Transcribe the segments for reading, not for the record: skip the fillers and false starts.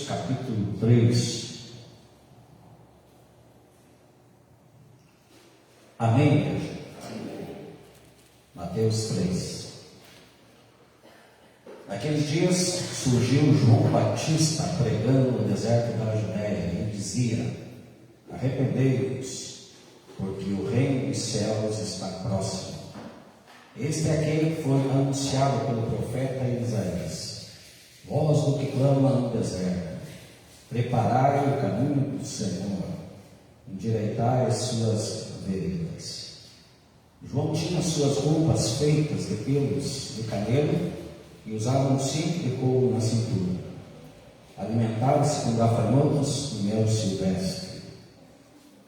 capítulo 3. Amém, igreja? Mateus 3. Naqueles dias surgiu João Batista pregando no deserto da Judéia e dizia: arrependei-vos, porque o reino dos céus está próximo. Este é aquele que foi anunciado pelo profeta Isaías, voz do que clama no deserto: preparai o caminho do Senhor, endireitai as suas veredas. João tinha suas roupas feitas de pelos de camelo e usava um cinto de couro na cintura. Alimentava-se com gafanhotos e mel silvestre.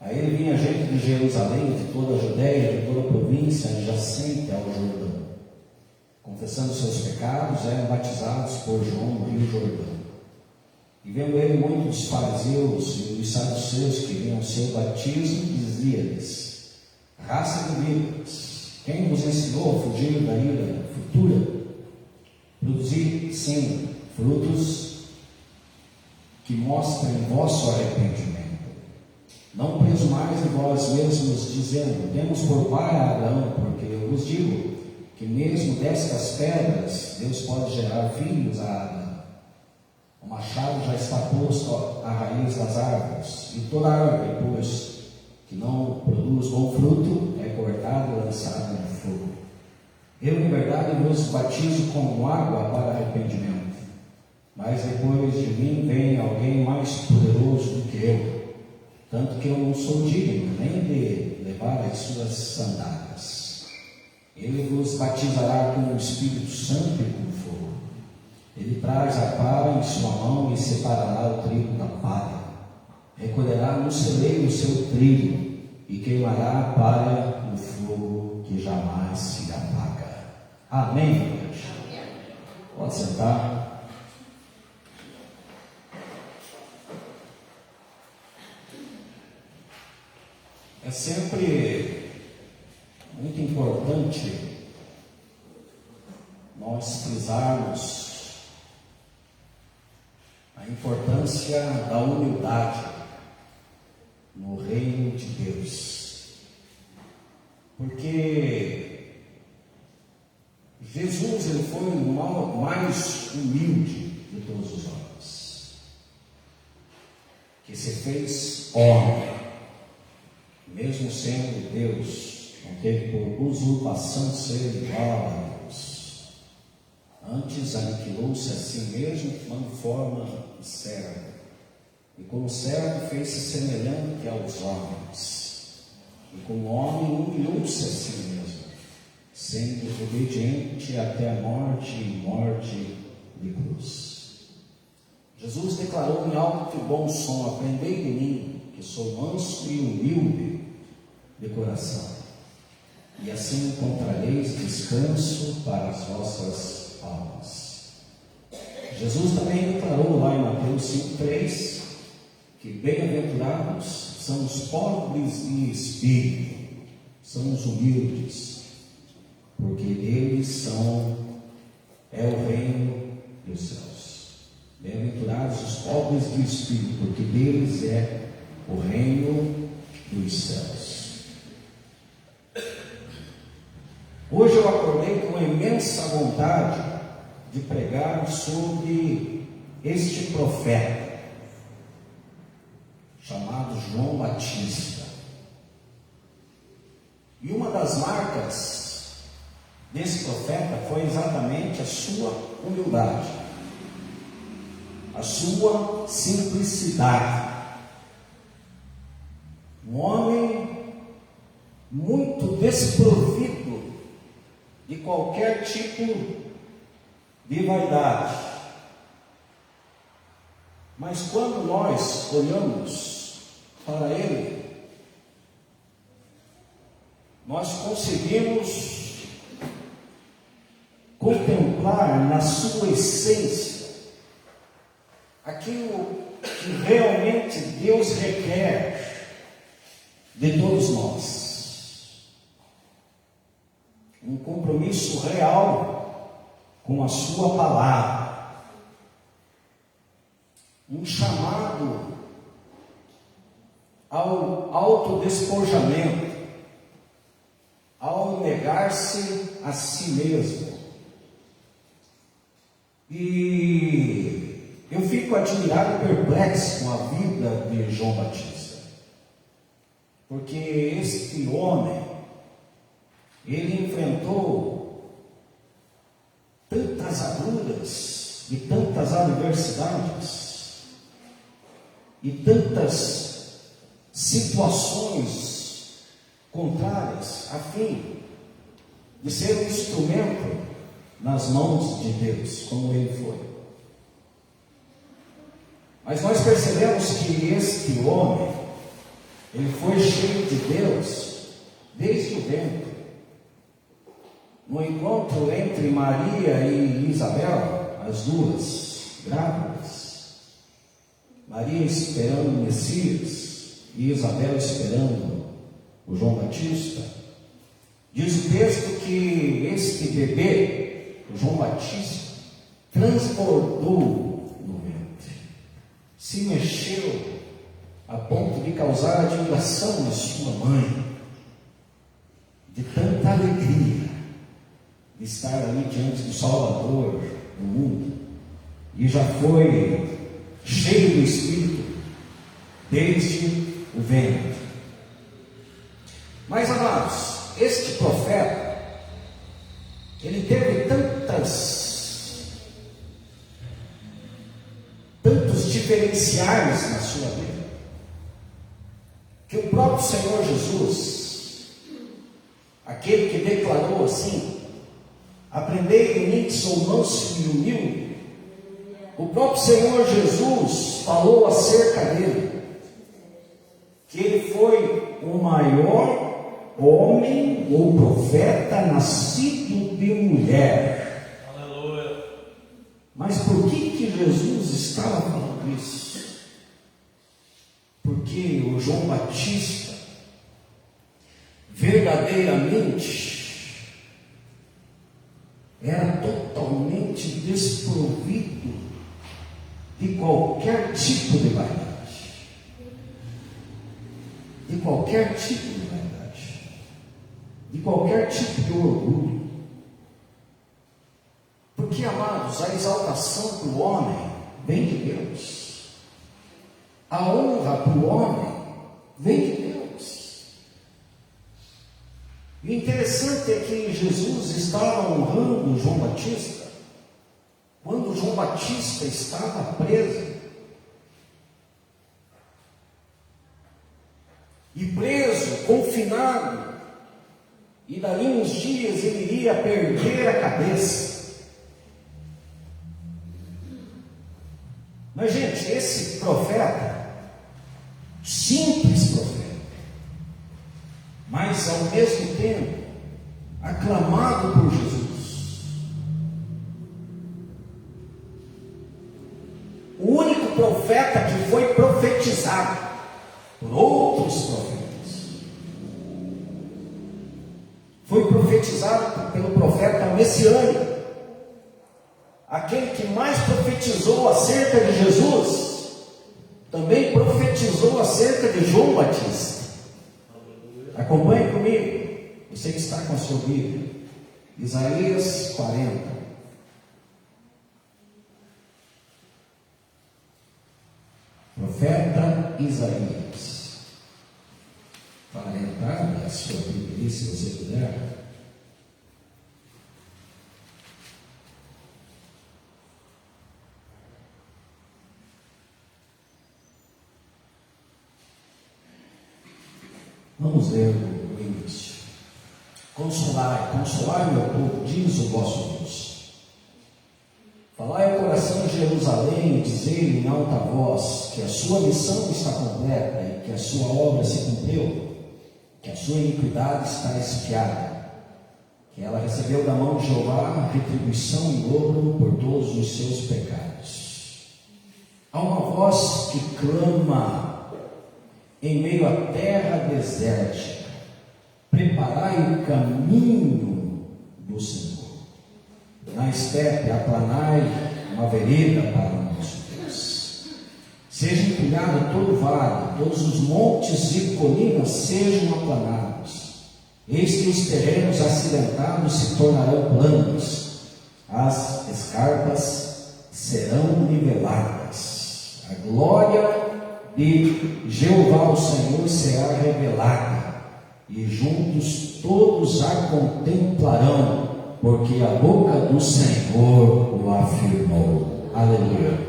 A ele vinha gente de Jerusalém, de toda a Judéia, de toda a província adjacente ao Jordão. Confessando seus pecados, eram batizados por João no rio Jordão. E vendo ele muitos fariseus e dos saduceus que vinham ao seu batismo, dizia-lhes: raça de víboras, quem vos ensinou a fugir da ira futura? Produzir, sim, frutos que mostrem vosso arrependimento. Não presumais em vós mesmos, dizendo: temos por pai a Abraão, porque eu vos digo que mesmo destas pedras Deus pode gerar filhos a Abraão. O machado já está posto à raiz das árvores, e toda árvore, pois, que não produz bom fruto, é cortada e lançada no fogo. Eu, em verdade, vos batizo com água para arrependimento, mas depois de mim vem alguém mais poderoso do que eu, tanto que eu não sou digno nem de levar as suas sandálias. Ele vos batizará com o Espírito Santo e com fogo. Ele traz a pá em sua mão e separará o trigo da palha. Recolherá no celeiro o seu trigo e queimará a palha no fogo que jamais se apaga. Amém, igreja? Pode sentar. É sempre muito importante nós frisarmos a importância da humildade no reino de Deus, porque Jesus, ele foi o mais humilde de todos os homens, que se fez homem, mesmo sendo Deus, não teve por usurpação ser igual a Deus. Antes aniquilou-se a si mesmo, tomando forma de servo, e como servo fez-se semelhante aos homens, e como homem humilhou-se a si mesmo, sendo obediente até a morte e morte de cruz. Jesus declarou em alto e bom som: aprendei de mim, que sou manso e humilde de coração, e assim encontrareis descanso para as vossas almas. Jesus também declarou lá em Mateus 5,3 que bem-aventurados são os pobres de espírito, são os humildes, porque deles é o reino dos céus. Bem-aventurados os pobres de espírito, porque deles é o reino dos céus. Hoje eu acordei com imensa vontade de pregar sobre este profeta chamado João Batista. E uma das marcas desse profeta foi exatamente a sua humildade, a sua simplicidade. Um homem muito desprovido de qualquer tipo de vaidade. Mas quando nós olhamos para ele, nós conseguimos contemplar na sua essência aquilo que realmente Deus requer de todos nós. Um compromisso real com a sua palavra. um chamado ao autodespojamento, ao negar-se a si mesmo. E eu fico admirado e perplexo com a vida de João Batista, porque este homem, ele enfrentou tantas agruras e tantas adversidades e tantas situações contrárias a fim de ser um instrumento nas mãos de Deus, como ele foi. Mas nós percebemos que este homem, ele foi cheio de Deus desde o ventre. No encontro entre Maria e Isabel, as duas grávidas, Maria esperando o Messias e Isabel esperando o João Batista, diz o texto que este bebê, o João Batista, transbordou no ventre, se mexeu a ponto de causar admiração na sua mãe, de tanta alegria de estar ali diante do Salvador do mundo, e já foi cheio do Espírito desde o ventre. Mas, amados, este profeta, ele teve tantos diferenciais na sua vida, que o próprio Senhor Jesus, aquele que declarou assim: aprendei em mim que sou manso e humilde, o próprio Senhor Jesus falou acerca dele, que ele foi o maior homem ou profeta nascido de mulher. Aleluia. Mas por que Jesus estava falando isso? Porque o João Batista verdadeiramente era totalmente desprovido de qualquer tipo de vaidade, de qualquer tipo de vaidade, de qualquer tipo de orgulho. Porque, amados, a exaltação para o homem vem de Deus, a honra para o homem vem de Deus. E o interessante é que Jesus estava honrando João Batista quando João Batista estava preso. E preso, confinado, e dali uns dias ele iria perder a cabeça. Mas, gente, esse profeta, simples profeta, mas ao mesmo tempo aclamado por Jesus, o único profeta que foi profetizado por outros profetas, foi profetizado pelo profeta messiânico, aquele que mais profetizou acerca de Jesus, também profetizou acerca de João Batista. Acompanhe comigo, você que está com a sua Bíblia, Isaías 40. Profeta Isaías. Para entrar na sua Bíblia, se você puder. Vamos ler o início. Consolai, consolai meu povo, diz o vosso Deus. Falai ao coração de Jerusalém e dizei em alta voz que a sua missão está completa e que a sua obra se cumpriu, que a sua iniquidade está expiada, que ela recebeu da mão de Jeová retribuição em dobro por todos os seus pecados. Há uma voz que clama em meio à terra desértica: preparai o caminho do Senhor. Na estepe aplanai uma vereda para o nosso Deus. seja empilhado todo o vale, todos os montes e colinas sejam aplanados. Eis que os terrenos acidentados se tornarão planos, as escarpas serão niveladas. A glória de Jeová o Senhor será revelada, e juntos todos a contemplarão, porque a boca do Senhor o afirmou. Aleluia.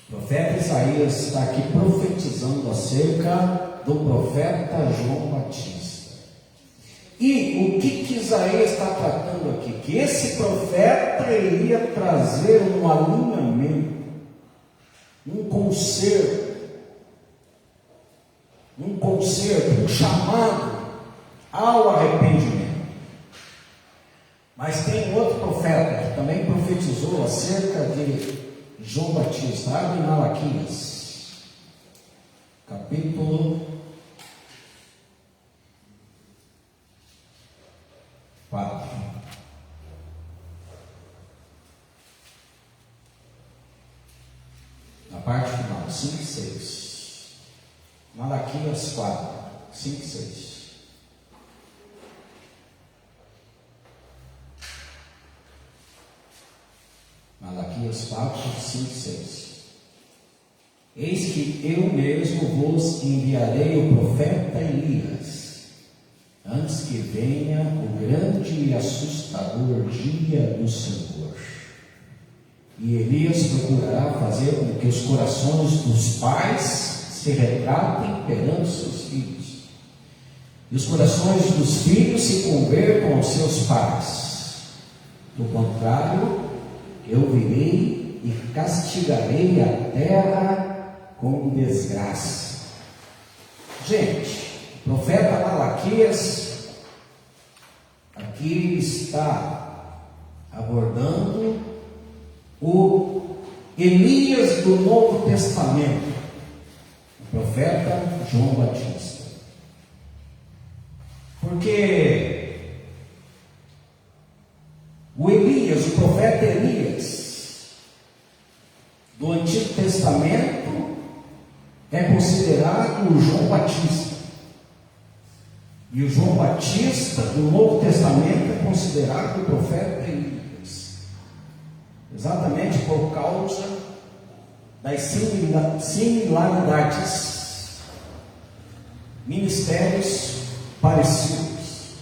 O profeta Isaías está aqui profetizando acerca do profeta João Batista. E o que Isaías está tratando aqui? Que esse profeta iria trazer um alinhamento, um conserto, um chamado ao arrependimento. Mas tem outro profeta que também profetizou acerca de João Batista. Abre em Malaquias, capítulo 4. Na parte final, 5 e 6. Malaquias 4, 5 e 6. Malaquias 4, 5 e 6. Eis que eu mesmo vos enviarei o profeta Elias, antes que venha o grande e assustador dia do Senhor. E Elias procurará fazer com que os corações dos pais se retratem perante seus filhos, e os corações dos filhos se convertam aos seus pais. Do contrário, eu virei e castigarei a terra com desgraça. Gente, o profeta Malaquias aqui está abordando o Elias do Novo Testamento, o profeta João Batista. Porque o Elias, o profeta Elias, do Antigo Testamento, é considerado o João Batista. E o João Batista, do Novo Testamento, é considerado o profeta Elias. Exatamente por causa das similaridades, ministérios parecidos,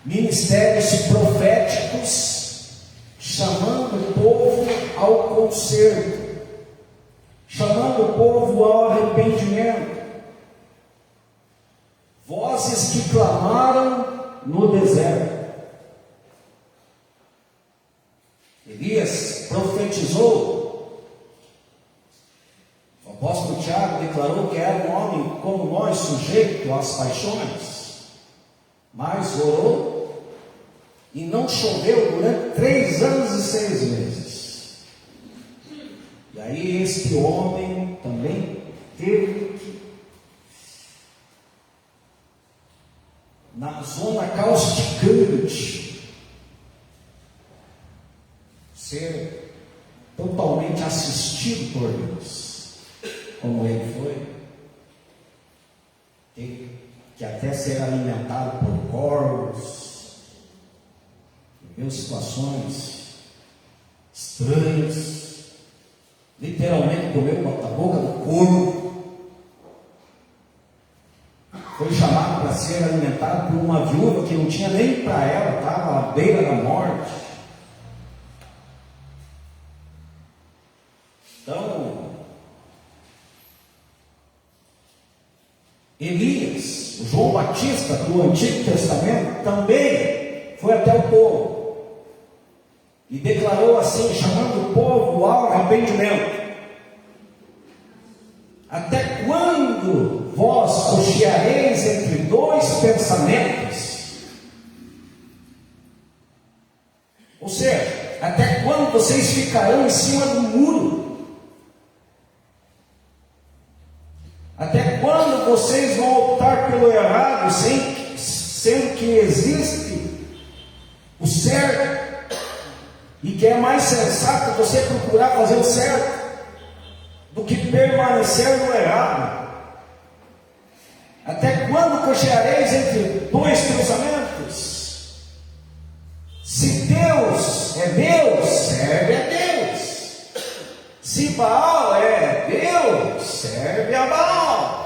ministérios proféticos, chamando o povo ao conserto, chamando o povo ao arrependimento, vozes que clamaram no deserto. Elias profetizou, o apóstolo Tiago declarou que era um homem como nós, sujeito às paixões, mas orou e não choveu durante 3 anos e 6 meses. E aí este homem também teve que, na zona causticante, ser totalmente assistido por Deus, como ele foi, que até ser alimentado por corvos, viveu situações estranhas, literalmente comeu a boca do corvo, foi chamado para ser alimentado por uma viúva que não tinha nem para ela, estava à beira da morte. Então, Elias, o João Batista do Antigo Testamento, também foi até o povo e declarou assim, chamando o povo ao arrependimento: até quando vós cocheareis entre 2 pensamentos? Ou seja, até quando vocês ficarão em cima do muro? Até quando vocês vão optar pelo errado, sendo que existe o certo, e que é mais sensato você procurar fazer o certo? permanecer no errado? Até quando cocheareis entre dois pensamentos? Se Deus é Deus, serve a Deus. Se Baal é Deus, serve a Baal.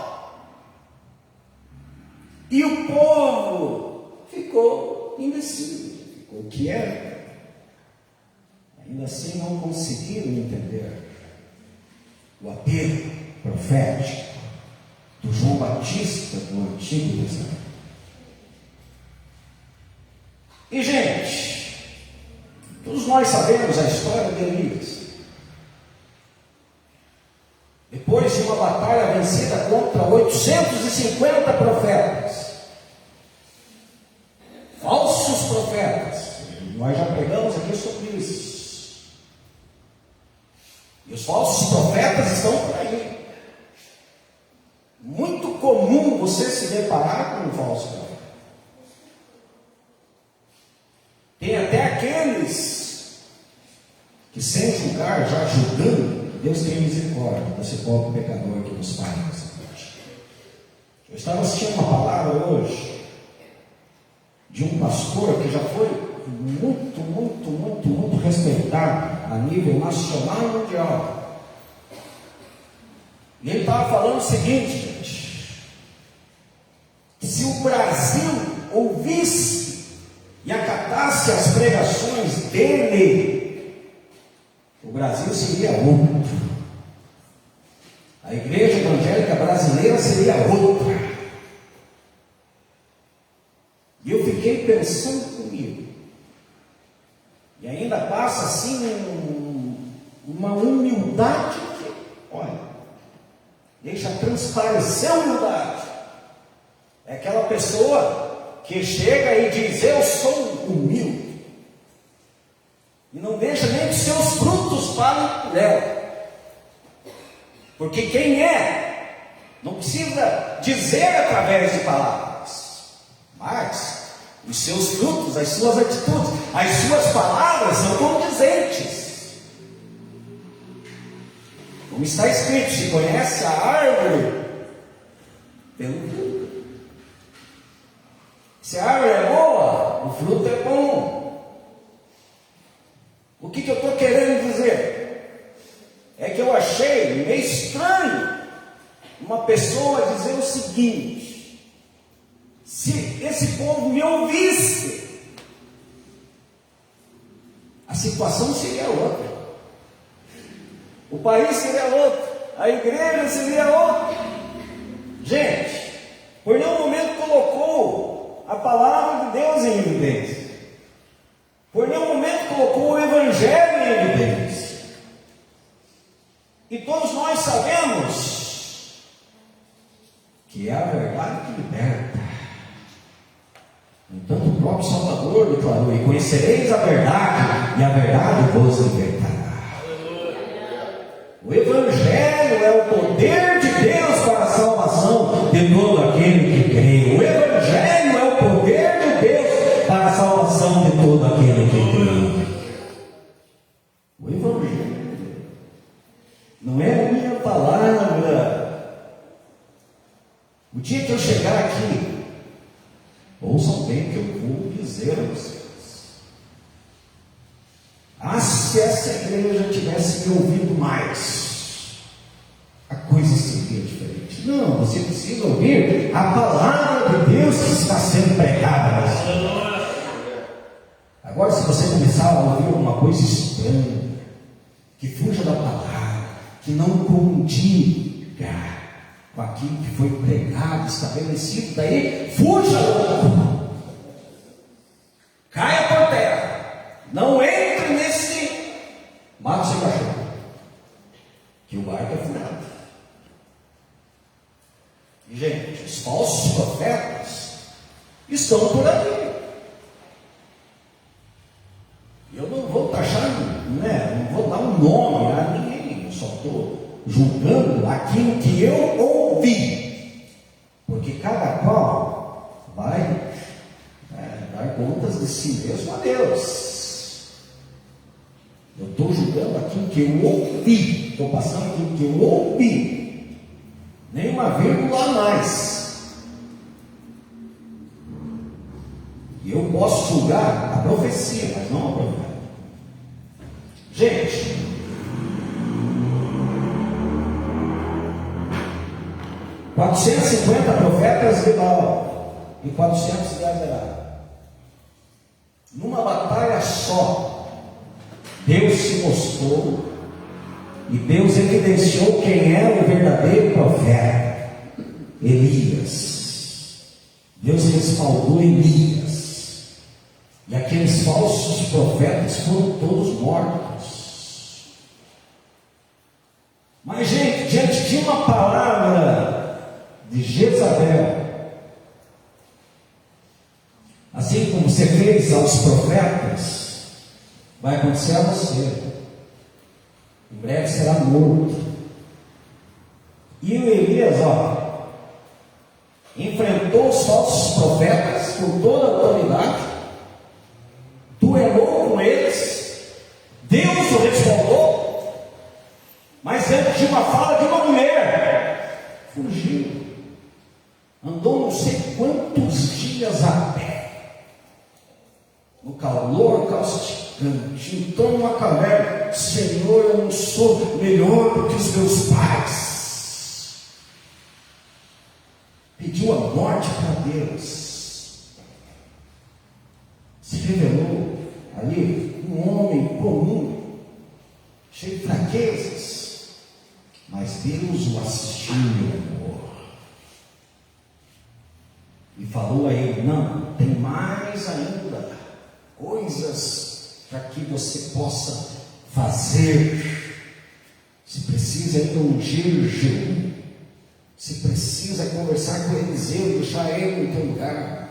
E o povo ficou indeciso, ficou quieto. Ainda assim não conseguiram entender o apelo profético do João Batista do Antigo Testamento. E, gente, todos nós sabemos a história de Elias. Depois de uma batalha vencida contra 850 profetas, falsos profetas, nós já pregamos aqui sobre isso. E os falsos profetas estão por aí. Muito comum você se deparar com um falso profeta. Tem até aqueles que, sem julgar, já julgando, Deus tem misericórdia desse pobre pecador que nos faz nessa noite. Eu estava assistindo uma palavra hoje de um pastor que já foi muito respeitado a nível nacional e mundial. E ele estava falando o seguinte, gente: se o Brasil ouvisse e acatasse as pregações dele, o Brasil seria outro. A igreja evangélica brasileira seria outra. E eu fiquei pensando comigo. E ainda passa assim uma humildade que, olha, deixa transparecer a humildade. É aquela pessoa que chega e diz: eu sou humilde, e não deixa nem que seus frutos falem por ela. Porque quem é, não precisa dizer através de palavras, mas os seus frutos, as suas atitudes, as suas palavras são condizentes. Como está escrito: se conhece a árvore pelo fruto. Se a árvore é boa, o fruto é bom. O que eu estou querendo dizer? É que eu achei meio estranho uma pessoa dizer o seguinte: se esse povo me ouvisse, a situação seria outra, o país seria outro, a igreja seria outra. Gente, por nenhum momento colocou a palavra de Deus em evidência, por nenhum momento colocou o Evangelho em evidência. E todos nós sabemos que é a verdade que liberta. Entanto, o próprio Salvador declarou: e conhecereis a verdade, e a verdade vos libertará. O Evangelho é o poder de Deus para a salvação de todo aquele que crê. O Evangelho é o poder de Deus para a salvação de todo aquele que crê. O Evangelho não é a minha palavra. O dia que eu chegar aqui, ouçam bem que eu vou dizer a vocês. Se essa igreja tivesse me ouvido mais, a coisa seria diferente. Não, você precisa ouvir a palavra de Deus que está sendo pregada nessa noite. Agora, se você começar a ouvir alguma coisa estranha, que fuja da palavra, que não condiga com aquilo que foi pregado, estabelecido, daí fuja logo, caia por terra, não entre nesse mato sem cachorro, que o barco é furado. E, gente, os falsos profetas estão por aí. Eu não vou taxar, não vou dar um nome a ninguém, eu só estou julgando aquilo que eu ouvi, porque cada qual vai dar contas de si mesmo a Deus. Eu estou julgando dando aquilo que eu ouvi, estou passando aquilo que eu ouvi, nem uma vírgula a mais. E eu posso julgar a profecia, mas não a profeta. Gente, "450 profetas de Baal e 400 de Azerá. Numa batalha só, Deus se mostrou e Deus evidenciou quem era o verdadeiro profeta: Elias. Deus respaldou Elias. E aqueles falsos profetas foram todos mortos. Mas, gente, diante de uma palavra de Jezabel, assim como você fez aos profetas, vai acontecer a você. Em breve será morto. E o Elias, enfrentou os falsos profetas com toda a autoridade, duelou com eles, Deus o respaldou, mas antes de uma fala de uma mulher, fugiu, andou não sei quantos dias a pé, no calor causticante, entrou numa caverna. Senhor, eu não sou melhor do que os meus pais. Pediu a morte para Deus. Se revelou ali um homem comum, cheio de fraquezas, mas Deus o assistiu em amor e falou a ele: não, tem mais ainda coisas para que você possa fazer. Se precisa ir ungir Jeú, se precisa conversar com Eliseu, deixar ele no teu lugar.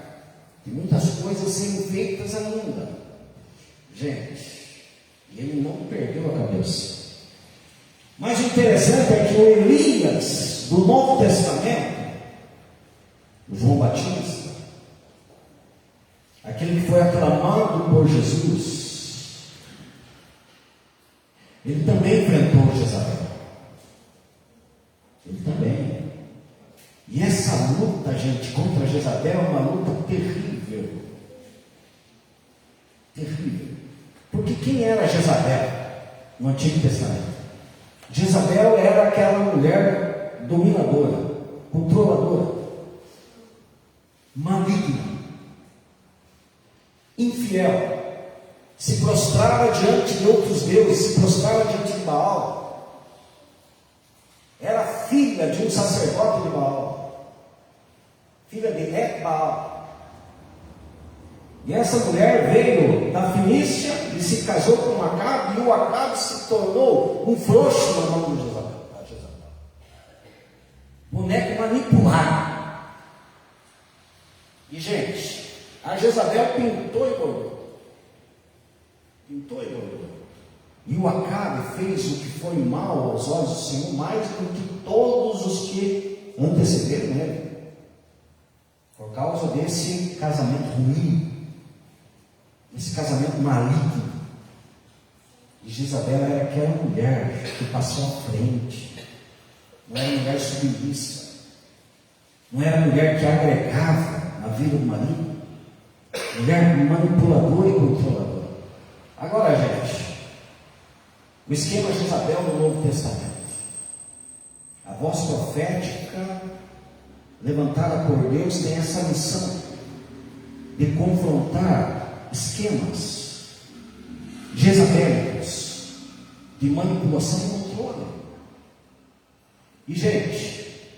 Tem muitas coisas sendo feitas ainda, gente. E ele não perdeu a cabeça. Mas o interessante é que o Elias do Novo Testamento, o João Batista, aquele que foi aclamado por Jesus, ele também enfrentou Jezabel. Ele também. E essa luta, gente, contra Jezabel é uma luta terrível. Terrível. Porque quem era Jezabel no Antigo Testamento? Jezabel era aquela mulher dominadora, controladora, maligna, infiel, se prostrava diante de outros deuses, se prostrava diante de Baal. Era filha de um sacerdote de Baal, filha de Baal. E essa mulher veio da Fenícia e se casou com Acabe, e o Acabe se tornou um frouxo na mão de Jezabel. Boneco manipulado. E, gente, a Jezabel pintou e bordou. Pintou e bordou. E o Acabe fez o que foi mal aos olhos do Senhor, mais do que todos os que antecederam ele, por causa desse casamento ruim, esse casamento maligno. E Jezabel era aquela mulher que passou à frente, não era mulher submissa, não era mulher que agregava na vida do marido, mulher manipuladora e controladora. Agora, gente, o esquema de Jezabel no Novo Testamento, a voz profética levantada por Deus tem essa missão de confrontar esquemas jezabélicos de manipulação e controle. E, gente,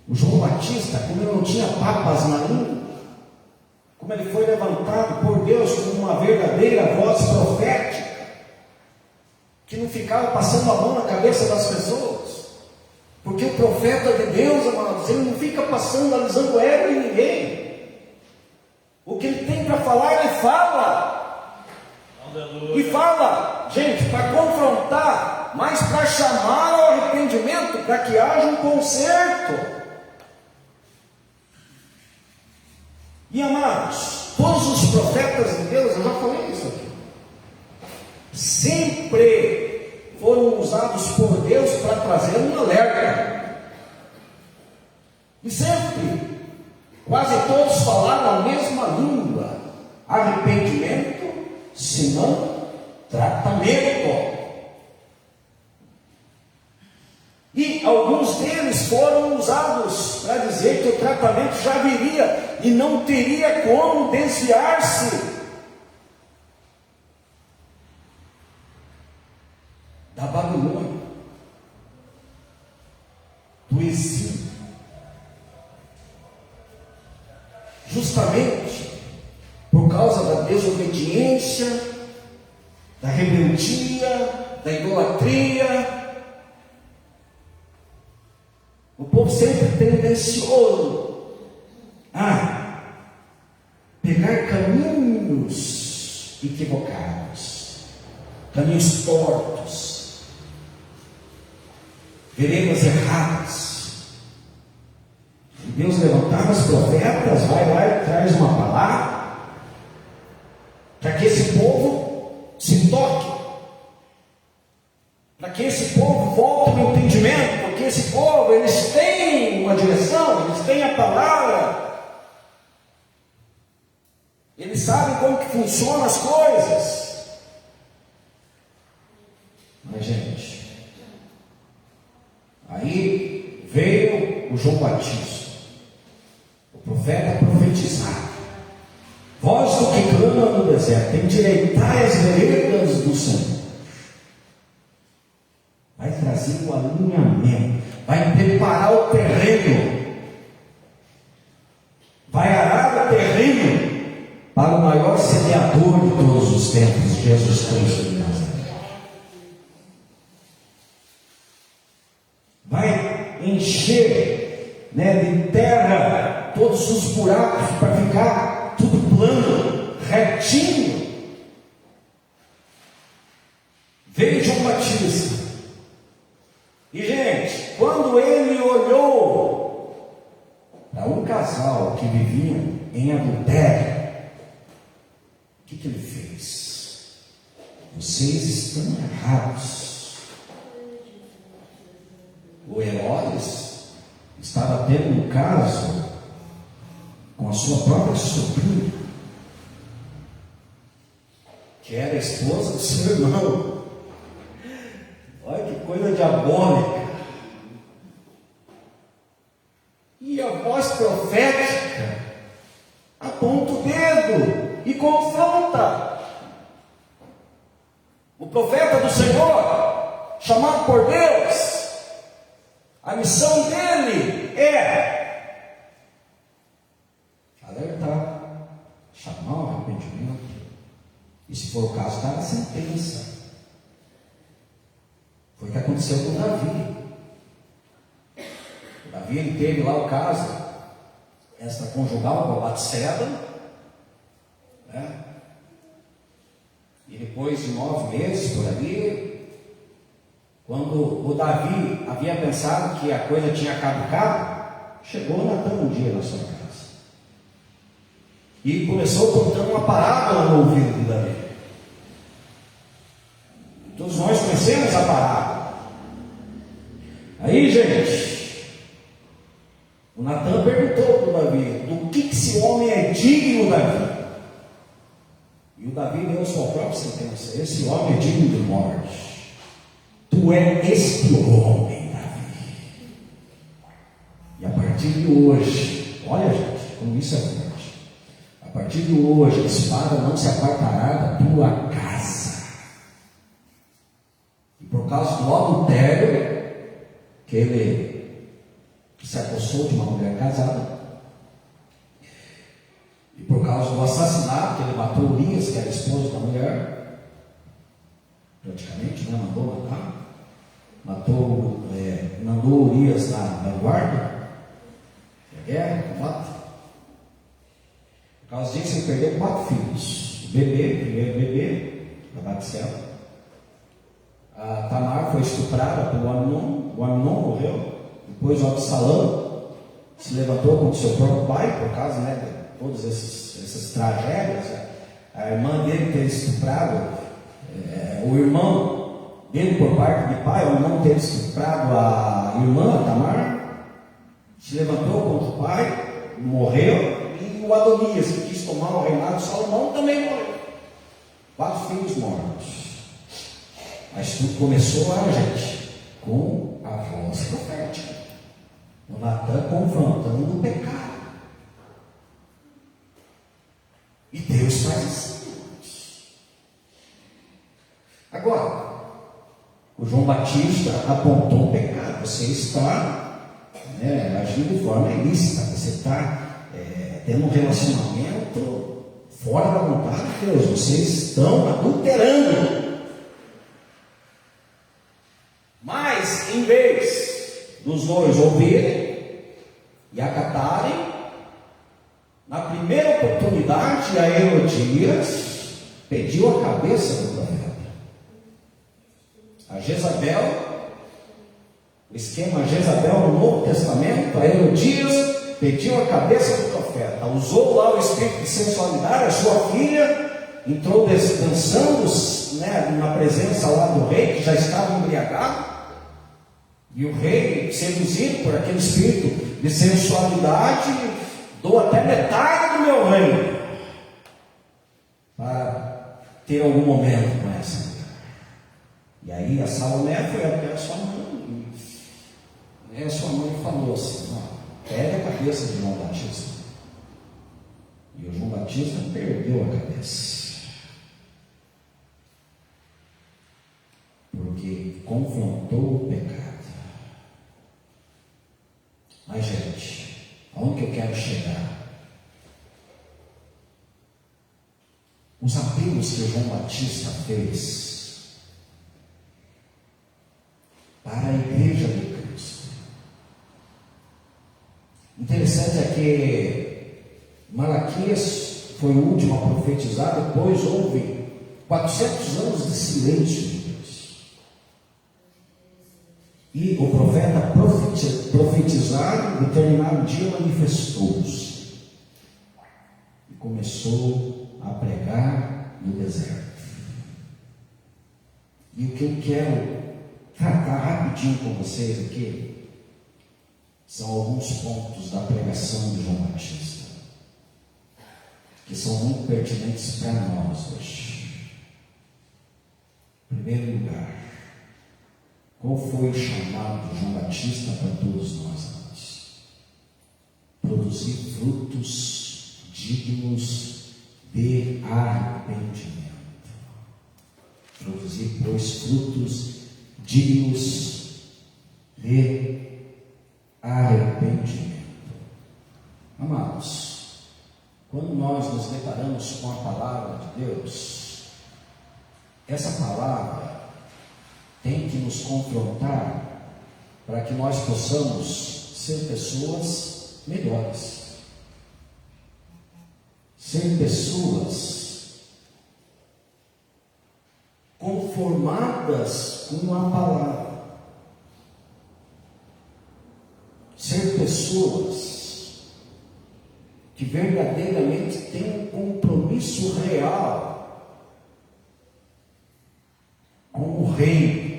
o João Batista, como ele não tinha papas na língua, como ele foi levantado por Deus como uma verdadeira voz profética, que não ficava passando a mão na cabeça das pessoas, porque o profeta de Deus, amados, ele não fica passando, alisando ego em ninguém. O que ele tem para falar, ele fala. Aleluia. E fala, gente, para confrontar, mas para chamar ao arrependimento, para que haja um conserto. E, amados, todos os profetas de Deus, eu já falei isso aqui, sempre foram usados por Deus para trazer um alerta. E sempre, quase todos falaram a mesma língua: arrependimento, senão tratamento. E alguns deles foram usados para dizer que o tratamento já viria e não teria como desviar-se da Babilônia, do exílio. Justamente por causa da desobediência, da rebeldia, da idolatria. O povo sempre tendencioso a pegar caminhos equivocados, caminhos tortos, veredas erradas. E Deus levantava os profetas, vai lá e traz uma palavra, para que esse povo se toque, para que esse povo volte no entendimento, porque esse povo, eles têm uma direção, eles têm a palavra, eles sabem como que funcionam as coisas. Mas, gente, aí veio o João Batista, o profeta profetizado: voz do que clama no deserto, endireitai as veredas do Senhor. Vai trazer o alinhamento, vai preparar o terreno, vai arar o terreno para o maior semeador de todos os tempos, Jesus Cristo de Nazaré. Vai encher, de terra todos os buracos para ficar tudo plano, retinho. Veio João Batista. E, gente, quando ele olhou para um casal que viviam em adultério, o que ele fez? Vocês estão errados. O Herodes estava tendo um caso com a sua própria sobrinha, que era a esposa do seu irmão. Olha que coisa diabólica. E a voz profética aponta o dedo e confronta. O profeta do Senhor, chamado por Deus, a missão dele é alertar, chamar o arrependimento, e, se for o caso, dar a sentença. Foi o que aconteceu com Davi. Davi, ele teve lá o caso extraconjugal com a Batseba, e depois de 9 meses por ali, quando o Davi havia pensado que a coisa tinha caducado, chegou Natan um dia na sua casa e começou contando uma parábola no ouvido de Davi. Todos nós conhecemos a parábola. Aí, gente, o Natan perguntou para o Davi: do que esse homem é digno, Davi? E o Davi deu a sua própria sentença: esse homem é digno de morte. Tu és este homem, Davi. E a partir de hoje, olha, gente, como isso é forte. A partir de hoje, a espada não se apartará da tua casa. E por causa do adultério que ele se apossou de uma mulher casada, e por causa do assassinato que ele matou Urias, que era esposo da mulher, praticamente, mandou matar, mandou Urias na vanguarda da guerra, combate. Por causa disso, ele perdeu 4 filhos. O primeiro bebê, da Batseba. A Tamar foi estuprada pelo Amnon, o Amnon morreu. Depois o Absalão se levantou contra o seu próprio pai, por causa de todas essas tragédias. A irmã dele ter estuprado o irmão dele por parte de pai, ao não ter estuprado a irmã Tamar, se levantou contra o pai, morreu, e o Adonias, que quis tomar o reinado de Salomão, também morreu. 4 filhos mortos. Mas tudo começou lá, gente, com a voz profética. O Natan confrontando o pecado. E Deus faz assim. Agora, o João Batista apontou o pecado. Você está agindo de forma ilícita. Você está tendo um relacionamento fora da vontade de Deus. Vocês estão adulterando. Mas, em vez dos noivos ouvirem e acatarem, na primeira oportunidade, a Herodias pediu a cabeça do profeta. A Jezabel, o esquema Jezabel no Novo Testamento, a Herodias pediu a cabeça do profeta. Usou lá o espírito de sensualidade, a sua filha entrou dançando na presença lá do rei, que já estava embriagado. E o rei, seduzido por aquele espírito de sensualidade, dou até metade do meu reino para ter algum momento com essa mulher. E aí a Salomé foi até a sua mãe, e a sua mãe falou assim: pega a cabeça de João Batista. E o João Batista perdeu a cabeça, porque confrontou o pecado. Mas, gente, aonde que eu quero chegar? Os apelos que o João Batista fez para a igreja de Cristo. Interessante é que Malaquias foi o último a profetizar, depois houve 400 anos de silêncio de Deus. E o profeta profetizado, em determinado dia, manifestou-se e começou a pregar no deserto. E o que eu quero tratar rapidinho com vocês aqui são alguns pontos da pregação de João Batista, que são muito pertinentes para nós hoje. Em primeiro lugar, qual foi o chamado de João Batista para todos nós antes? Produzir frutos dignos de arrependimento. Produzir, pois, frutos dignos de arrependimento. Amados, quando nós nos deparamos com a palavra de Deus, essa palavra tem que nos confrontar para que nós possamos ser pessoas melhores, ser pessoas conformadas com a palavra, ser pessoas que verdadeiramente têm um compromisso real com o reino.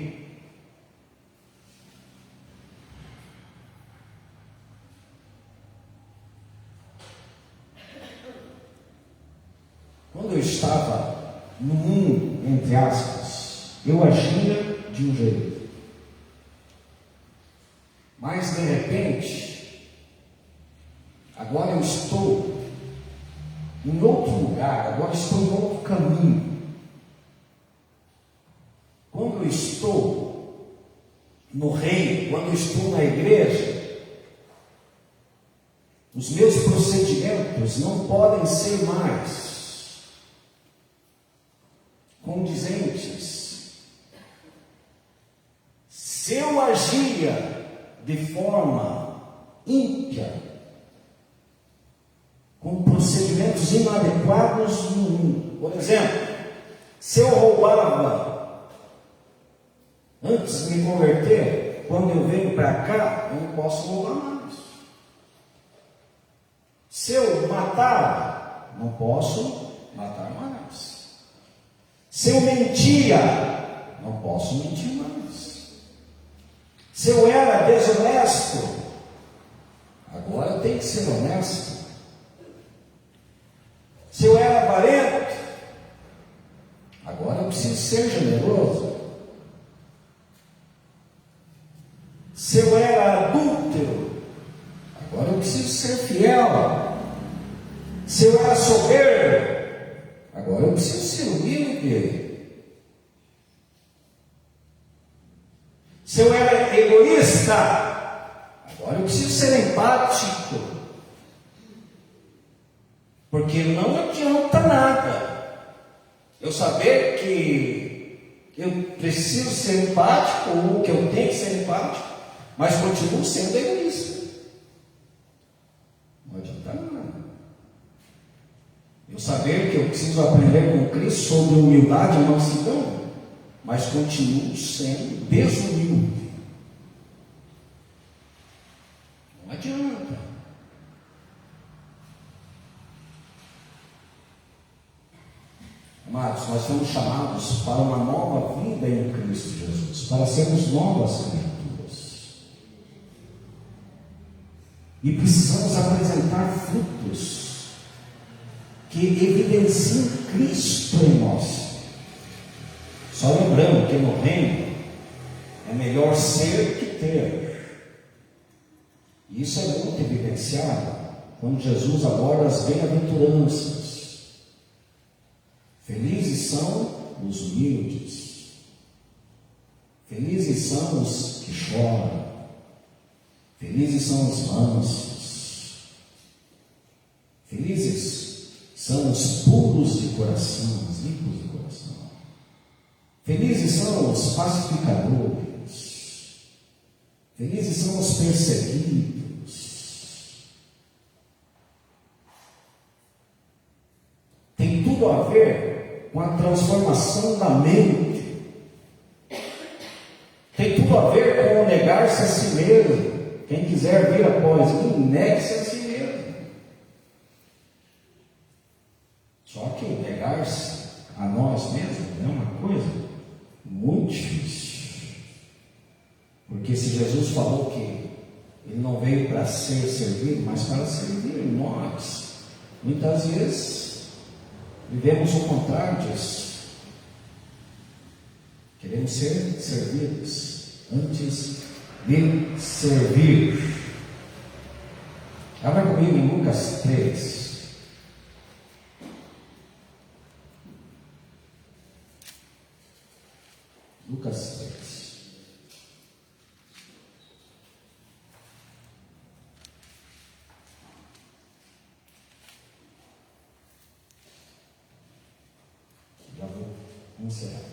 Quando eu estava no mundo, entre aspas, eu agia de um jeito. Mas de repente, agora eu estou em outro lugar, agora estou em outro caminho. Quando eu estou no reino, quando eu estou na igreja, os meus procedimentos não podem ser mais condizentes. Se eu agia de forma ímpia, com procedimentos inadequados no mundo, por exemplo, se eu roubava antes de me converter, quando eu venho para cá, eu não posso roubar mais. Se eu matava, não posso matar mais. Se eu mentia, não posso mentir mais. Se eu era desonesto, agora eu tenho que ser honesto. Se eu era avarento, agora eu preciso ser generoso. Se eu era adúltero, agora eu preciso ser fiel. Se eu era soberbo, agora eu preciso ser humilde. Se eu era egoísta, agora eu preciso ser empático. Porque não adianta nada eu saber que eu preciso ser empático, ou que eu tenho que ser empático, mas continuo sendo egoísta. Não adianta nada. Eu saber que eu preciso aprender com Cristo sobre humildade e mansidão, mas continuo sendo desumilde. Não adianta. Amados, nós somos chamados para uma nova vida em Cristo Jesus, para sermos novas criaturas. E precisamos apresentar frutos que evidenciem Cristo em nós. Só lembrando que no reino é melhor ser que ter. E isso é muito evidenciado quando Jesus aborda as bem-aventuranças. Felizes são os humildes. Felizes são os que choram. Felizes são os mansos. Felizes são os puros de coração, os limpos de coração. Felizes são os pacificadores. Felizes são os perseguidos. Tem tudo a ver com a transformação da mente. Tem tudo a ver com o negar-se a si mesmo. Quem quiser vir após mim, negue-se a si mesmo. Só que negar-se a nós mesmos é uma coisa muito difícil. Porque se Jesus falou que Ele não veio para ser servido, mas para servir, nós, muitas vezes, vivemos o contrário disso. Queremos ser servidos antes de servir. Abra comigo em Lucas 3. Lucas 3. Já vou encerrar.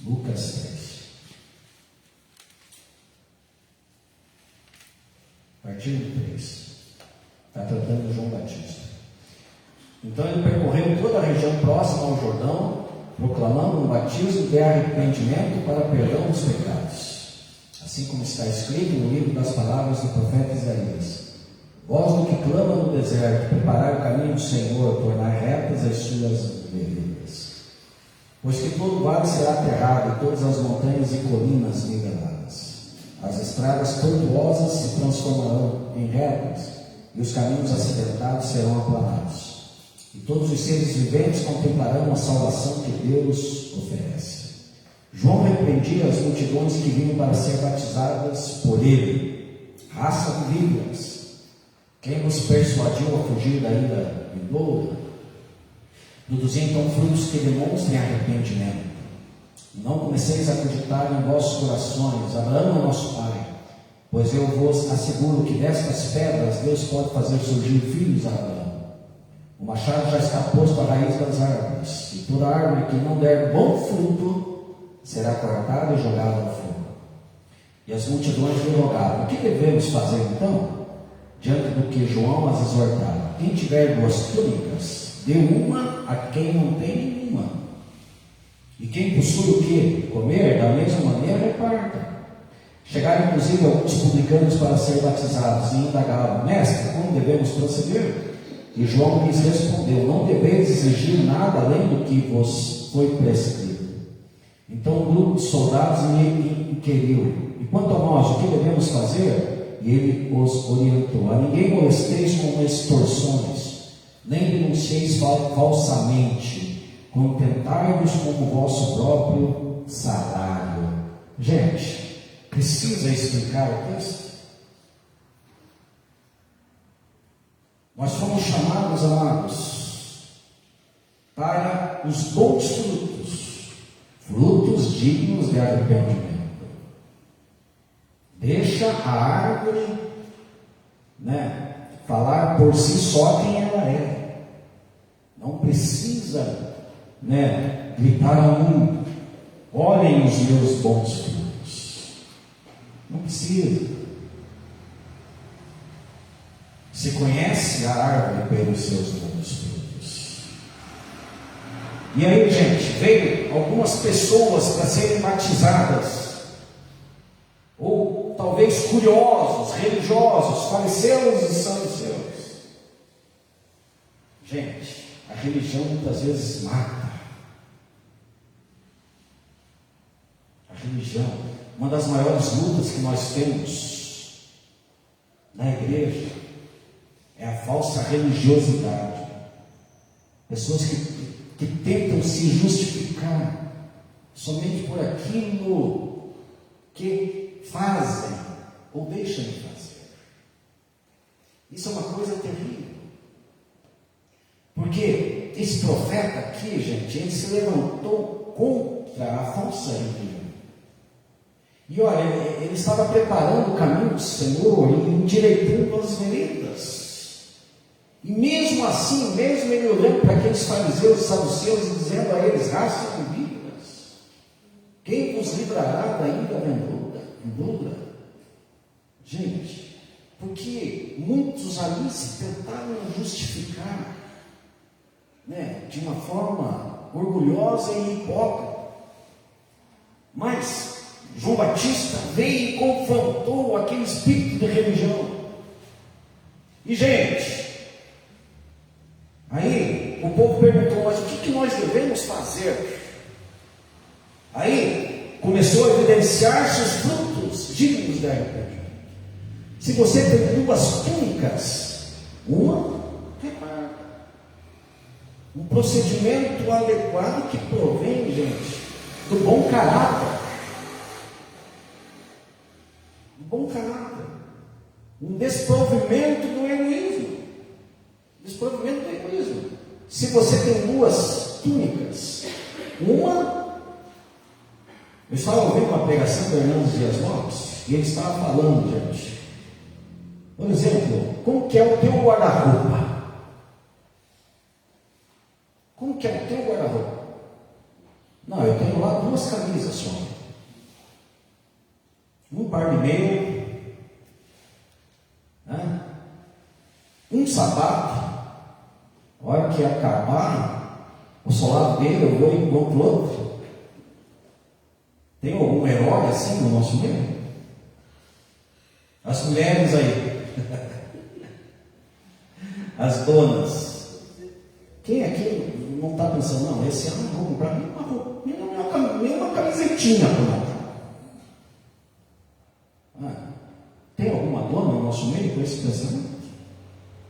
Lucas 3. Partido 3. Está tratando de João Batista. Então ele percorreu toda a região próxima ao Jordão, proclamando um batismo de arrependimento para perdão dos pecados. Assim como está escrito no livro das palavras do profeta Isaías: voz do que clama no deserto, preparai o caminho do Senhor, tornai retas as suas veredas. Pois que todo vale será aterrado, e todas as montanhas e colinas niveladas. As estradas tortuosas se transformarão em retas, e os caminhos acidentados serão aplanados. E todos os seres viventes contemplarão a salvação que Deus oferece. João repreendia as multidões que vinham para ser batizadas por ele. Raça de víboras, quem nos persuadiu a fugir da ira vindoura? Produzia então frutos que demonstrem arrependimento. Não comeceis a acreditar em vossos corações: Abraão é nosso pai. Pois eu vos asseguro que destas pedras Deus pode fazer surgir filhos a Abraão. O machado já está posto à raiz das árvores, e toda árvore que não der bom fruto será cortada e jogada ao fogo. E as multidões lhe rogaram: o que devemos fazer então? Diante do que João as exortava: quem tiver 2 túnicas, dê uma a quem não tem nenhuma. E quem possui o que comer, da mesma maneira reparta. Chegaram inclusive alguns publicanos para ser batizados e indagavam: mestre, como devemos proceder? E João lhes respondeu: não deveis exigir nada além do que vos foi prescrito. Então o grupo de soldados lhe inquiriu: e quanto a nós, o que devemos fazer? E ele os orientou: a ninguém molesteis com extorsões, nem denuncieis falsamente, contentai-vos com o vosso próprio salário. Gente, precisa explicar o texto? Nós fomos chamados, amados, para os bons frutos dignos de arrependimento. Deixa a árvore, falar por si só quem ela é. Não precisa, gritar ao mundo: olhem os meus bons frutos. Não precisa. Se conhece a árvore pelos seus bons frutos. E aí, gente, veio algumas pessoas para serem batizadas, ou talvez curiosos, religiosos, fariseus e saduceus. Gente, a religião muitas vezes mata. A religião, uma das maiores lutas que nós temos na igreja, é a falsa religiosidade. Pessoas que tentam se justificar somente por aquilo que fazem ou deixam de fazer. Isso é uma coisa terrível. Porque esse profeta aqui, gente, ele se levantou contra a falsa religião. E olha, ele estava preparando o caminho do Senhor e endireitando as veredas. E mesmo assim, mesmo ele olhando para aqueles fariseus e saduceus e dizendo a eles: raça de víboras, quem vos livrará da ira vindoura? Gente, porque muitos ali se tentaram justificar, de uma forma orgulhosa e hipócrita. Mas João Batista veio e confrontou aquele espírito de religião. E, gente, aí o povo perguntou: mas o que nós devemos fazer? Aí começou a evidenciar-se os frutos dignos de arrependimento. Se você tem duas túnicas, uma repara. Um procedimento adequado que provém, gente, do bom caráter. Do bom caráter. Um desprovimento do egoísmo. Desprovimento do egoísmo. Se você tem duas túnicas, uma... Eu estava ouvindo uma pregação do Hernando Dias Lopes, e ele estava falando, gente, por exemplo, como que é o teu guarda-roupa? Como que é o teu guarda-roupa? Não, eu tenho lá duas camisas só. Um par de meio, um sapato. A hora que acabar o solado dele, eu vou e compro outro. Tem algum herói assim no nosso meio? As mulheres aí, as donas, quem aqui não está pensando: não, esse ano eu vou comprar nem uma camisetinha para montar? Tem alguma dona no nosso meio com esse pensamento?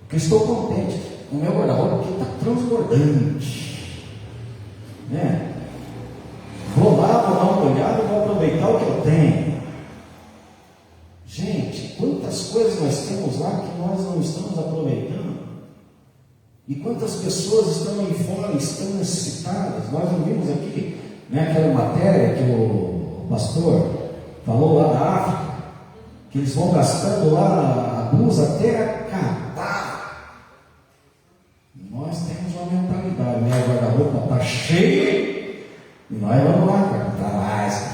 Porque estou contente, o meu guarda-roupa aqui está transbordante, vou lá, vou dar uma olhada, vou aproveitar o que eu tenho. Gente, quantas coisas nós temos lá que nós não estamos aproveitando, e quantas pessoas estão aí fora, estão necessitadas. Nós ouvimos aqui, aquela matéria que o pastor falou lá da África, que eles vão gastando lá a blusa até acabar. Nós temos uma mentalidade, o guarda-roupa está cheio, e nós vamos lá, comprar mais.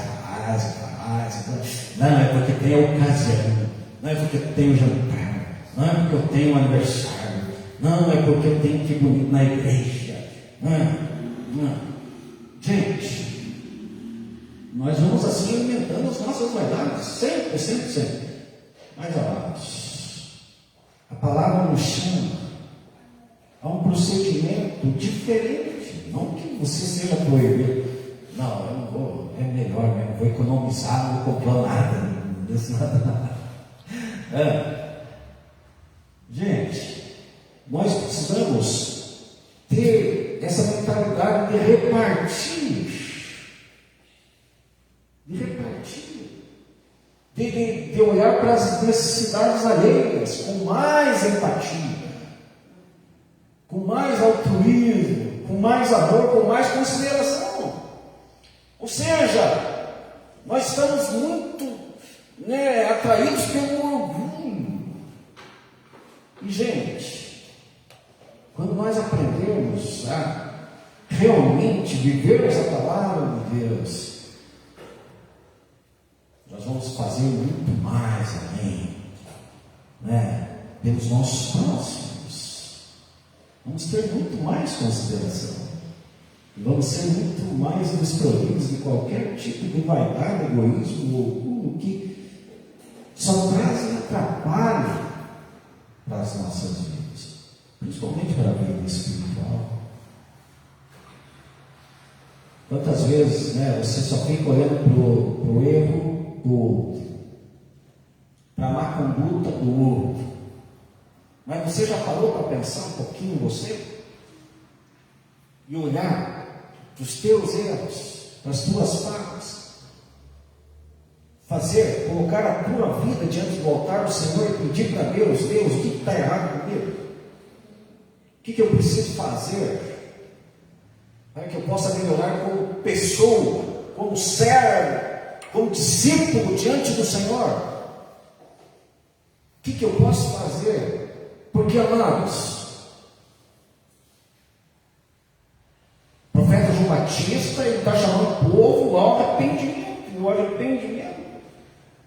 Não, é porque tem a ocasião, não é porque tem o jantar, não é porque eu tenho o aniversário, não é porque eu tenho que ir bonito na igreja. Não. Gente, nós vamos assim alimentando as nossas verdades, sempre. Mas, amados, a palavra nos chama Há um procedimento diferente. Não que você seja proibido. Não, eu não vou, é melhor mesmo, vou economizar, não vou comprar nada, não desce nada. Gente, nós precisamos ter essa mentalidade de repartir, de olhar para as necessidades alheias com mais empatia, com mais altruísmo, com mais amor, com mais consideração. Ou seja, nós estamos muito atraídos pelo orgulho. E, gente, quando nós aprendemos a realmente viver essa palavra de Deus, nós vamos fazer muito mais além, pelos nossos próximos. Vamos ter muito mais consideração. Vamos ser muito mais desprovidos de qualquer tipo de vaidade, egoísmo ou orgulho que só trazem atrapalho para as nossas vidas, principalmente para a vida espiritual. Quantas vezes você só fica olhando para o erro do outro, para a má conduta do outro, mas você já parou para pensar um pouquinho em você? E olhar para os teus erros, para as tuas falhas, colocar a tua vida diante do altar do Senhor e pedir para Deus: Deus, o que está errado comigo? O que eu preciso fazer para que eu possa melhorar como pessoa, como servo, como discípulo diante do Senhor? O que eu posso fazer? Porque, amados, o profeta João Batista, ele está chamando o povo ao arrependimento. E o arrependimento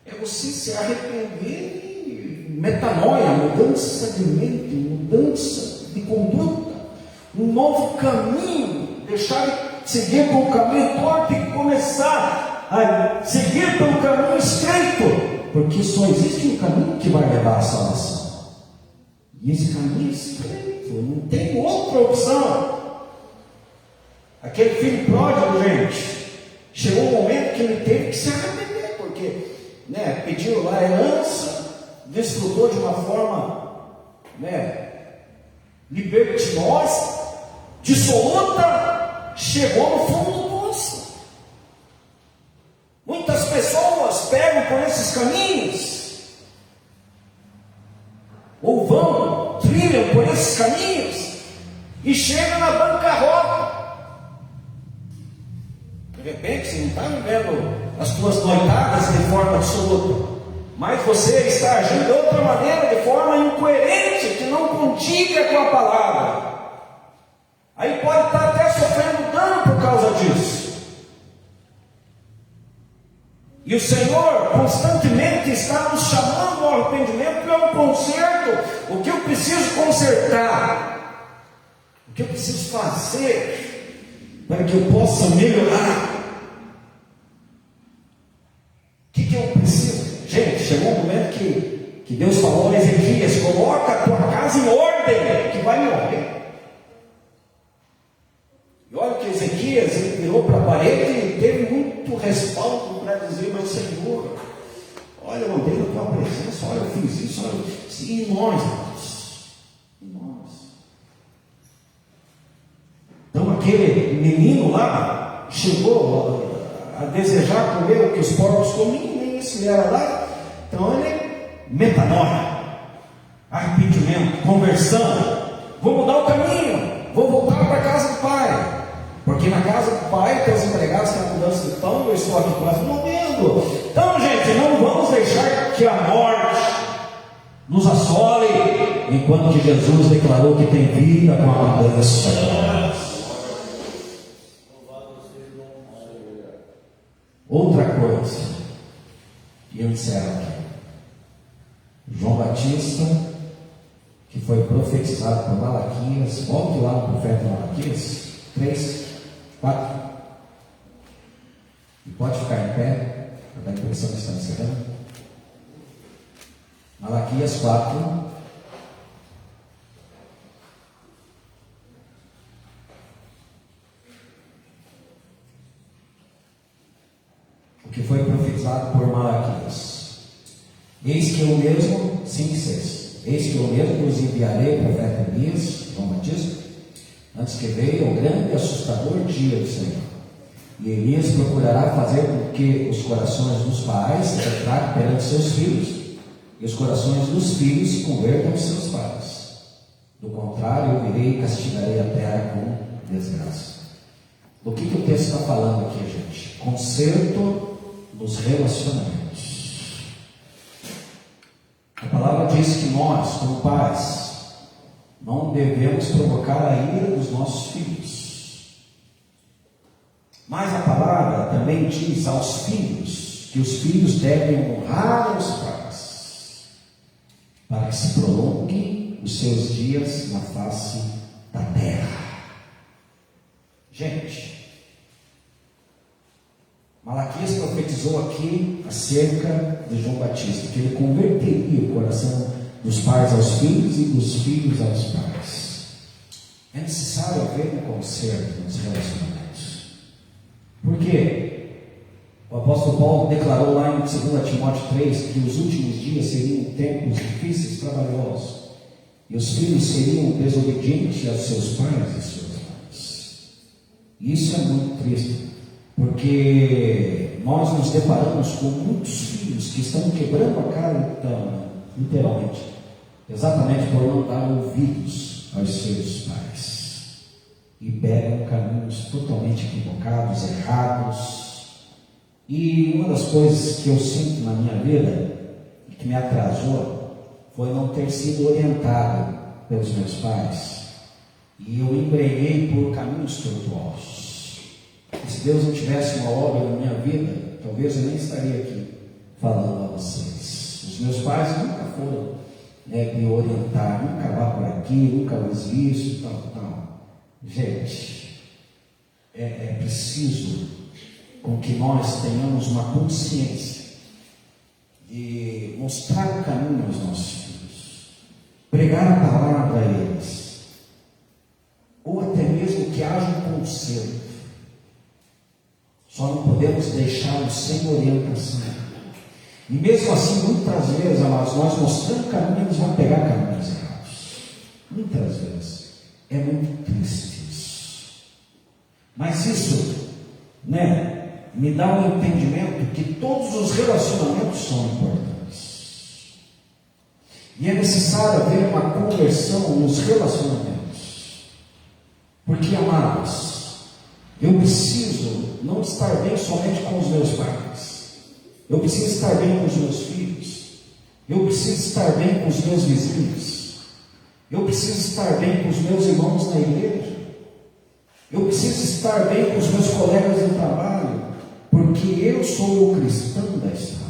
é você se arrepender e metanoia, mudança de mente, mudança de conduta, um novo caminho, deixar de seguir pelo caminho torto e começar a seguir pelo caminho estreito, porque só existe um caminho que vai levar à salvação. E esse caminho é estreito, não tem outra opção. Aquele filho pródigo, gente, chegou um momento que ele teve que se arrepender, porque pediu lá a herança, desfrutou de uma forma libertinosa, dissoluta, chegou no fundo do poço. Muitas pessoas pegam por esses caminhos, ou trilham por esses caminhos, e chegam na bancarrota. De repente, você não está vivendo as tuas noitadas de forma absoluta, mas você está agindo de outra maneira, de forma incoerente, que não condiga com a palavra. Aí pode estar até sofrendo dano por causa disso. E o Senhor constantemente está nos chamando ao arrependimento, para um conserto. O que eu preciso consertar? O que eu preciso fazer para que eu possa melhorar? O que eu preciso? Gente, chegou um momento que Deus falou a Ezequias: coloca a tua casa em ordem, que vai morrer. E olha que Ezequias, ele virou para a parede e teve muito respaldo para dizer: meu Senhor, olha, eu andei na tua presença, olha, eu fiz isso, olha, e nós, e nós. Então aquele menino lá chegou a desejar comer o que os porcos comiam, nem isso ele era lá. Então ele metanoia, arrependimento, conversão. Vou mudar o caminho, vou voltar para a casa do pai. Porque na casa do pai tem os empregados que na mudança de pão, eu estou aqui quase morrendo. Então, gente, não vamos deixar que a morte nos assole, enquanto que Jesus declarou que tem vida com abundância. Outra coisa, e eu encerro aqui. João Batista, que foi profetizado por Malaquias, volte lá no profeta Malaquias 3, 4, e pode ficar em pé, para dar a impressão que está encerrando. Malaquias 4, profetizado por Malaquias. Eis que eu mesmo, 5:6, eis que eu mesmo vos enviarei o profeta Elias, João Batista, antes que veio o grande e assustador dia do Senhor. E Elias procurará fazer com que os corações dos pais se retratem perante seus filhos, e os corações dos filhos se convertam aos seus pais. Do contrário, eu virei e castigarei a terra com desgraça. Do que o texto está falando aqui, gente? Conserto dos relacionamentos. A palavra diz que nós, como pais, não devemos provocar a ira dos nossos filhos. Mas a palavra também diz aos filhos que os filhos devem honrar os pais, para que se prolonguem os seus dias na face da terra. Gente, Malaquias profetizou aqui acerca de João Batista, que ele converteria o coração dos pais aos filhos e dos filhos aos pais. É necessário haver um conserto nos relacionamentos. Por quê? O apóstolo Paulo declarou lá em 2 Timóteo 3 que os últimos dias seriam tempos difíceis, trabalhosos, e os filhos seriam desobedientes aos seus pais e seus mães. Isso é muito triste, porque nós nos deparamos com muitos filhos que estão quebrando a cara, então, literalmente, exatamente por não dar ouvidos aos seus pais, e pegam caminhos totalmente equivocados, errados. E uma das coisas que eu sinto na minha vida, e que me atrasou, foi não ter sido orientado pelos meus pais, e eu embrenhei por caminhos tortuosos. E se Deus não tivesse uma obra na minha vida, talvez eu nem estaria aqui falando a vocês. Os meus pais nunca foram me orientar, nunca vá por aqui, nunca use isso, tal. Gente, é preciso com que nós tenhamos uma consciência de mostrar o caminho aos nossos filhos, pregar a palavra a eles, ou até mesmo que haja um conselho. Só não podemos deixá-los sem orientação. E mesmo assim, muitas vezes, amados, nós mostrando o caminho, eles vão pegar caminhos errados. Muitas vezes. É muito triste isso. Mas isso, me dá um entendimento que todos os relacionamentos são importantes. E é necessário haver uma conversão nos relacionamentos. Porque, amados, eu preciso não estar bem somente com os meus pais. Eu preciso estar bem com os meus filhos. Eu preciso estar bem com os meus vizinhos. Eu preciso estar bem com os meus irmãos na igreja. Eu preciso estar bem com os meus colegas de trabalho, porque eu sou o cristão da história.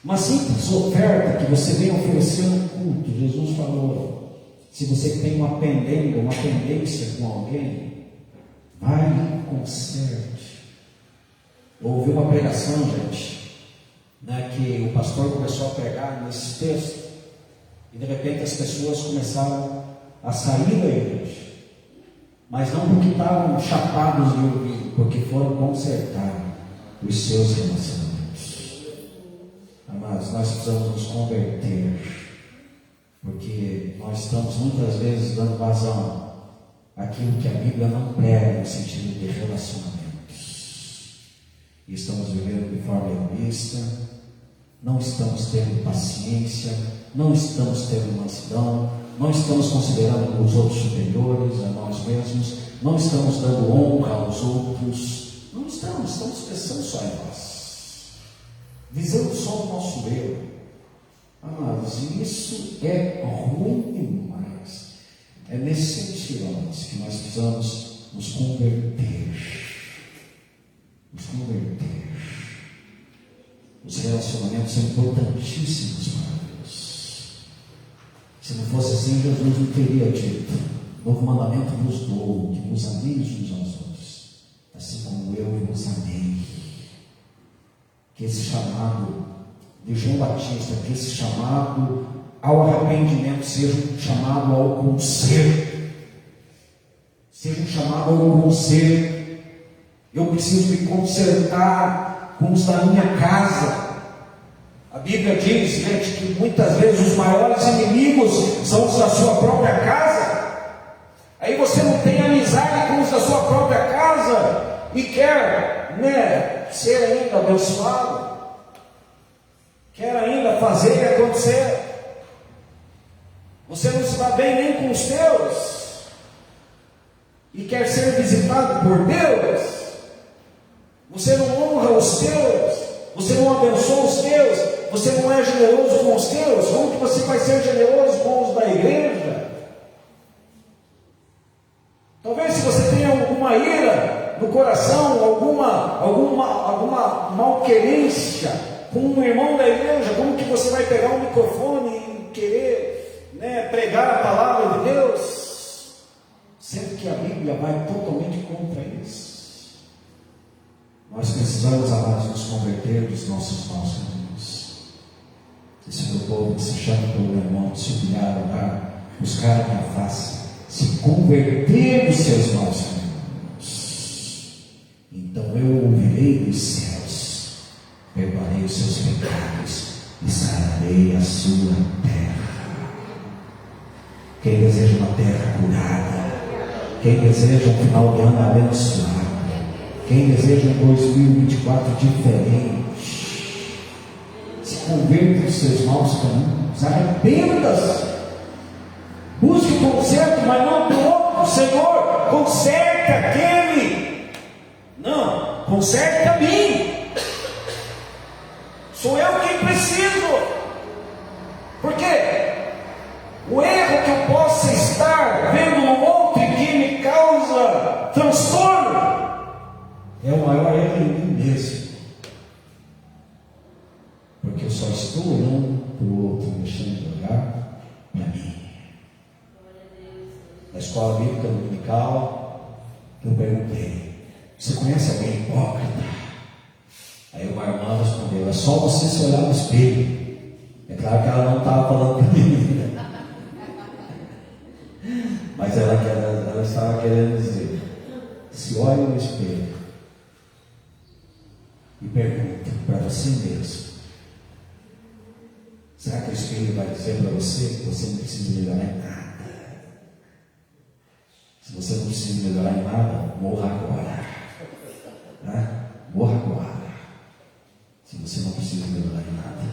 Uma simples oferta que você vem oferecer no culto, Jesus falou: se você tem uma pendência com alguém, vai e conserte. Eu ouvi uma pregação, gente, que o pastor começou a pregar nesse texto, e de repente as pessoas começaram a sair da igreja, mas não porque estavam chapados de ouvido, porque foram consertar os seus relacionamentos. Amados, nós precisamos nos converter, porque nós estamos muitas vezes dando vazão aquilo que a Bíblia não prega no sentido de relacionamentos. E estamos vivendo de forma egoísta, não estamos tendo paciência, não estamos tendo mansidão, não estamos considerando os outros superiores a nós mesmos, não estamos dando honra aos outros, não estamos pensando só em nós, visando só o nosso eu. Amados, e isso é ruim demais. É nesse sentido, amados, que nós precisamos nos converter. Os relacionamentos são importantíssimos para Deus. Se não fosse assim, Jesus não teria dito: novo mandamento vos dou, que vos ameis uns aos outros, assim como eu vos amei. Que esse chamado de João Batista, que esse chamado ao arrependimento seja um chamado ao conserto. Eu preciso me consertar com os da minha casa. A Bíblia diz, gente, que muitas vezes os maiores inimigos são os da sua própria casa. Aí você não tem amizade com os da sua própria casa e quer, ser ainda abençoado, quer ainda fazer acontecer. Você não se dá bem nem com os teus e quer ser visitado por Deus. Você não honra os teus, você não abençoa os teus, você não é generoso com os teus. Como que você vai ser generoso com os da igreja? Talvez se você tenha alguma ira no coração, alguma malquerência com um irmão da igreja, como que você vai pegar um microfone e querer pregar a palavra de Deus? Sendo que a Bíblia vai totalmente contra isso. Nós precisamos, amados, nos converter dos nossos maus caminhos. Esse meu povo que se chama pelo meu nome, se humilhar, orar, buscar a minha face, se converter dos seus maus caminhos, então eu ouvirei dos céus, perdoarei os seus pecados e sararei a sua terra. Quem deseja uma terra curada, quem deseja um final de ano abençoado, quem deseja um 2024 diferente, se converta dos seus maus caminhos, arrependa-se, busque o conserto, mas não do outro. Senhor, conserte aquele, não, conserte a mim, sou eu quem preciso. Por quê? O erro que eu possa estar vendo no outro e que me causa transtorno é o maior erro em mim mesmo, porque eu só estou olhando para o outro, deixando de olhar para mim. Na escola bíblica dominical, eu perguntei: você conhece alguém hipócrita? Aí uma irmã respondeu: é só você se olhar no espelho. É claro que ela não estava falando para mim, mas ela estava querendo dizer: se olhe no espelho e pergunta para você mesmo: será que o espelho vai dizer para você que você não precisa melhorar em nada? Se você não precisa melhorar em nada, morra agora. Morra agora. Se você não precisa melhorar em nada.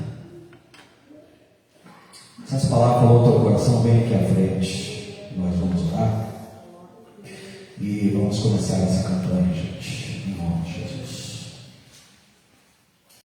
Se essa palavra falou ao teu coração, vem aqui à frente. Nós vamos orar e vamos começar essa campanha, gente.